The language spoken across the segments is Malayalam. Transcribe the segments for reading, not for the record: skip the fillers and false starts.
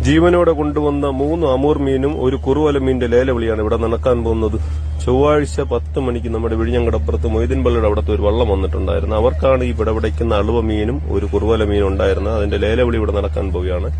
ജീവനോടെ കൊണ്ടുവന്ന 3 അമൂർ മീനും ഒരു കുറുവല മീനിന്റെ ലേലവിളിയാണ് ഇവിടെ നടക്കാൻ പോകുന്നത്. ചൊവ്വാഴ്ച 10 മണിക്ക് നമ്മുടെ വിഴിഞ്ഞങ്കടപ്പുറത്ത് മൊയ്തീൻ പള്ളിയുടെ അവിടുത്തെ ഒരു വള്ളം വന്നിട്ടുണ്ടായിരുന്നു. അവർക്കാണ് ഈ വിടവിടയ്ക്കുന്ന അളുവ മീനും ഒരു കുറുവല മീനും ഉണ്ടായിരുന്നത്. അതിന്റെ ലേലവിളി ഇവിടെ നടക്കാൻ പോവുകയാണ്.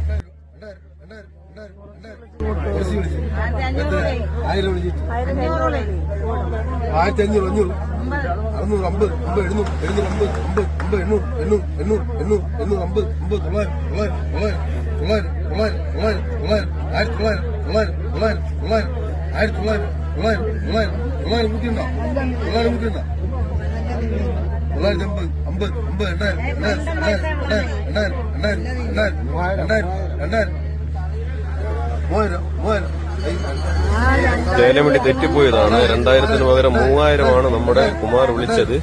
ലേലവിളി തെറ്റിപ്പോയതാണ്. 2000-ന് പകരം 3000 നമ്മുടെ കുമാർ വിളിച്ചത്.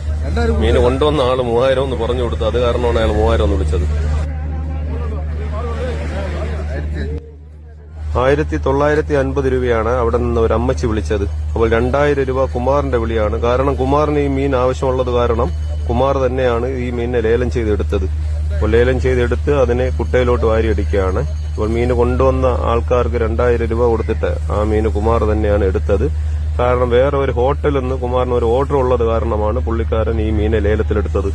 മീന് കൊണ്ടുവന്ന ആള് 3000 എന്ന് പറഞ്ഞു കൊടുത്തു. അത് കാരണമാണ് അയാൾ 3000 എന്ന് വിളിച്ചത്. 1950 രൂപയാണ് അവിടെ നിന്ന് ഒരു അമ്മച്ചി വിളിച്ചത്. അപ്പോൾ 2000 രൂപ കുമാറിന്റെ വിളിയാണ്. കാരണം കുമാറിന് ഈ മീൻ ആവശ്യമുള്ളത് കാരണം കുമാർ തന്നെയാണ് ഈ മീനിനെ ലേലം ചെയ്തെടുത്തത്. അപ്പോൾ ലേലം ചെയ്തെടുത്ത് അതിനെ കുട്ടയിലോട്ട് വാരിയടിക്കുകയാണ്. ഇപ്പോൾ മീന് കൊണ്ടുവന്ന ആൾക്കാർക്ക് 2000 രൂപ കൊടുത്തിട്ട് ആ മീന് കുമാർ തന്നെയാണ് എടുത്തത്. കാരണം വേറെ ഒരു ഹോട്ടലിൽ നിന്ന് കുമാറിന് ഒരു ഓർഡർ ഉള്ളത് കാരണമാണ് പുള്ളിക്കാരൻ ഈ മീനെ ലേലത്തിലെടുത്തത്.